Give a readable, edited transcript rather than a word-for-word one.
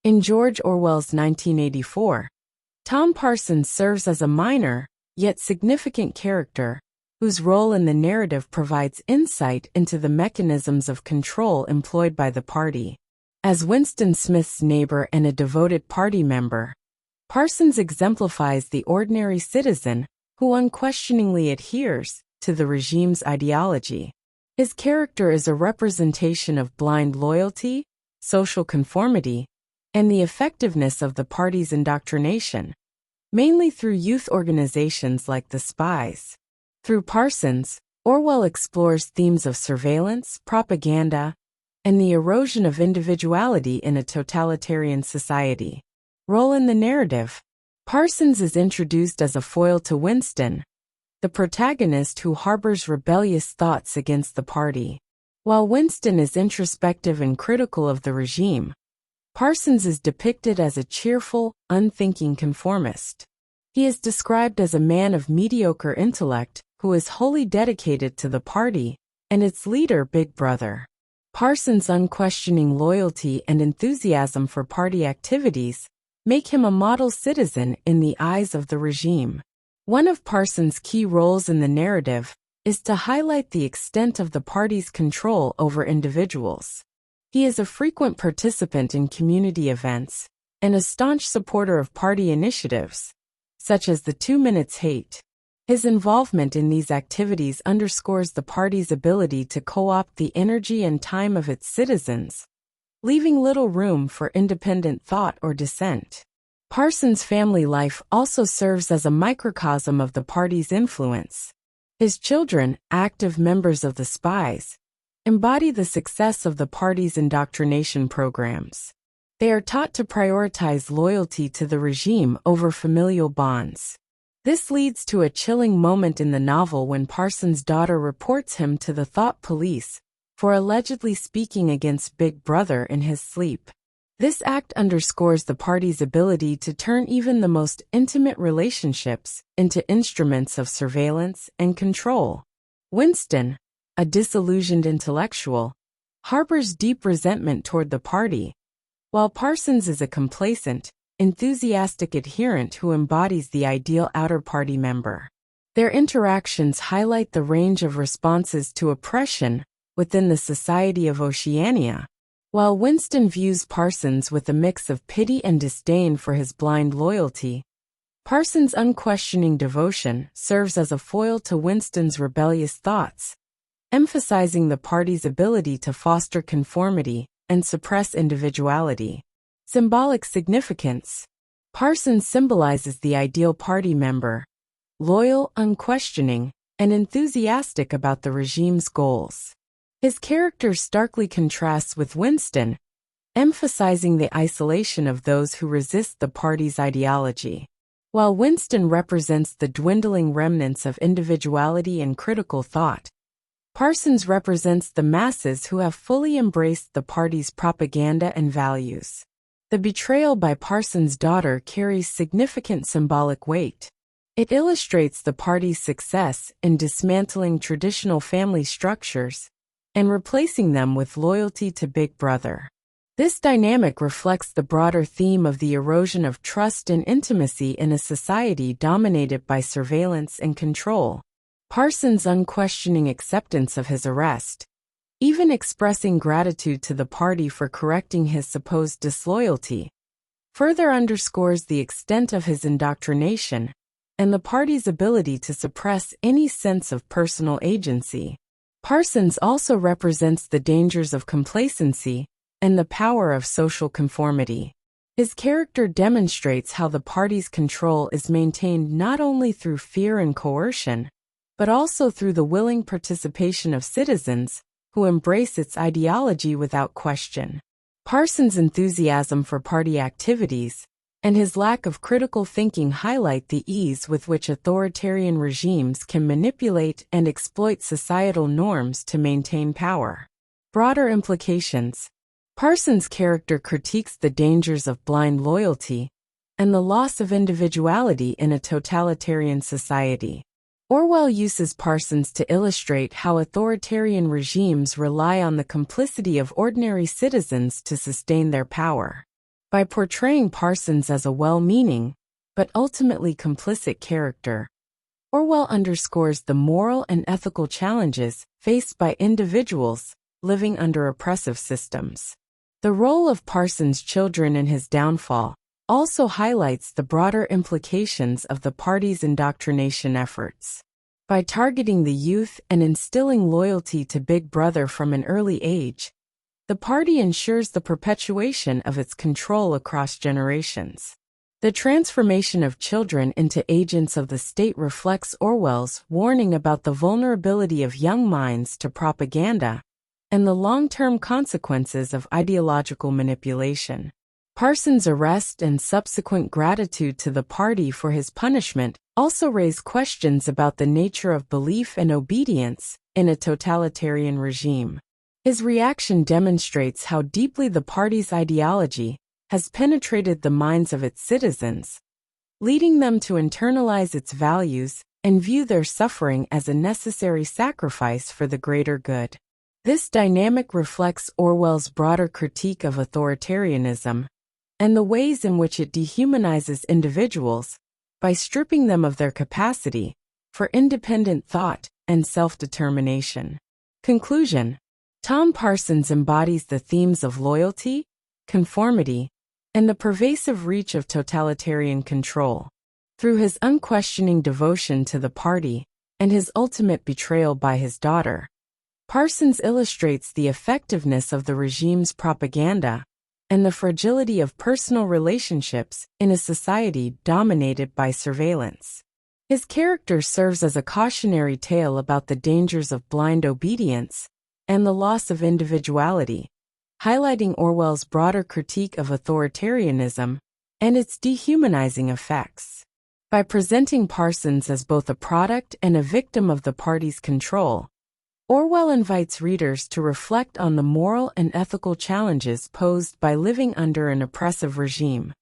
In George Orwell's 1984, Tom Parsons serves as a minor, yet significant character, whose role in the narrative provides insight into the mechanisms of control employed by the party. As Winston Smith's neighbor and a devoted party member, Parsons exemplifies the ordinary citizen who unquestioningly adheres to the regime's ideology. His character is a representation of blind loyalty, social conformity, and the effectiveness of the party's indoctrination, mainly through youth organizations like the Spies. Through Parsons, Orwell explores themes of surveillance, propaganda, and the erosion of individuality in a totalitarian society. Role in the narrative. Parsons is introduced as a foil to Winston, the protagonist who harbors rebellious thoughts against the party. While Winston is introspective and critical of the regime, Parsons is depicted as a cheerful, unthinking conformist. He is described as a man of mediocre intellect who is wholly dedicated to the party and its leader, Big Brother. Parsons' unquestioning loyalty and enthusiasm for party activities make him a model citizen in the eyes of the regime. One of Parsons' key roles in the narrative is to highlight the extent of the party's control over individuals. He is a frequent participant in community events and a staunch supporter of party initiatives, such as the 2 Minutes Hate. His involvement in these activities underscores the party's ability to co-opt the energy and time of its citizens, leaving little room for independent thought or dissent. Parsons' family life also serves as a microcosm of the party's influence. His children, active members of the Spies, embody the success of the party's indoctrination programs. They are taught to prioritize loyalty to the regime over familial bonds. This leads to a chilling moment in the novel when Parsons' daughter reports him to the thought police for allegedly speaking against Big Brother in his sleep. This act underscores the party's ability to turn even the most intimate relationships into instruments of surveillance and control. Winston, a disillusioned intellectual, harbors deep resentment toward the party, while Parsons is a complacent, enthusiastic adherent who embodies the ideal outer party member. Their interactions highlight the range of responses to oppression within the society of Oceania. While Winston views Parsons with a mix of pity and disdain for his blind loyalty, Parsons' unquestioning devotion serves as a foil to Winston's rebellious thoughts, emphasizing the party's ability to foster conformity and suppress individuality. Symbolic significance. Parsons symbolizes the ideal party member, loyal, unquestioning, and enthusiastic about the regime's goals. His character starkly contrasts with Winston, emphasizing the isolation of those who resist the party's ideology. While Winston represents the dwindling remnants of individuality and critical thought, Parsons represents the masses who have fully embraced the party's propaganda and values. The betrayal by Parsons' daughter carries significant symbolic weight. It illustrates the party's success in dismantling traditional family structures and replacing them with loyalty to Big Brother. This dynamic reflects the broader theme of the erosion of trust and intimacy in a society dominated by surveillance and control. Parsons' unquestioning acceptance of his arrest, even expressing gratitude to the party for correcting his supposed disloyalty, further underscores the extent of his indoctrination and the party's ability to suppress any sense of personal agency. Parsons also represents the dangers of complacency and the power of social conformity. His character demonstrates how the party's control is maintained not only through fear and coercion, but also through the willing participation of citizens who embrace its ideology without question. Parsons' enthusiasm for party activities and his lack of critical thinking highlight the ease with which authoritarian regimes can manipulate and exploit societal norms to maintain power. Broader implications. Parsons' character critiques the dangers of blind loyalty and the loss of individuality in a totalitarian society. Orwell uses Parsons to illustrate how authoritarian regimes rely on the complicity of ordinary citizens to sustain their power. By portraying Parsons as a well-meaning, but ultimately complicit character, Orwell underscores the moral and ethical challenges faced by individuals living under oppressive systems. The role of Parsons' children in his downfall also highlights the broader implications of the party's indoctrination efforts. By targeting the youth and instilling loyalty to Big Brother from an early age, the party ensures the perpetuation of its control across generations. The transformation of children into agents of the state reflects Orwell's warning about the vulnerability of young minds to propaganda and the long-term consequences of ideological manipulation. Parsons' arrest and subsequent gratitude to the party for his punishment also raise questions about the nature of belief and obedience in a totalitarian regime. His reaction demonstrates how deeply the party's ideology has penetrated the minds of its citizens, leading them to internalize its values and view their suffering as a necessary sacrifice for the greater good. This dynamic reflects Orwell's broader critique of authoritarianism and the ways in which it dehumanizes individuals by stripping them of their capacity for independent thought and self-determination. Conclusion: Tom Parsons embodies the themes of loyalty, conformity, and the pervasive reach of totalitarian control. Through his unquestioning devotion to the party and his ultimate betrayal by his daughter, Parsons illustrates the effectiveness of the regime's propaganda and the fragility of personal relationships in a society dominated by surveillance. His character serves as a cautionary tale about the dangers of blind obedience and the loss of individuality, highlighting Orwell's broader critique of authoritarianism and its dehumanizing effects. By presenting Parsons as both a product and a victim of the party's control, Orwell invites readers to reflect on the moral and ethical challenges posed by living under an oppressive regime.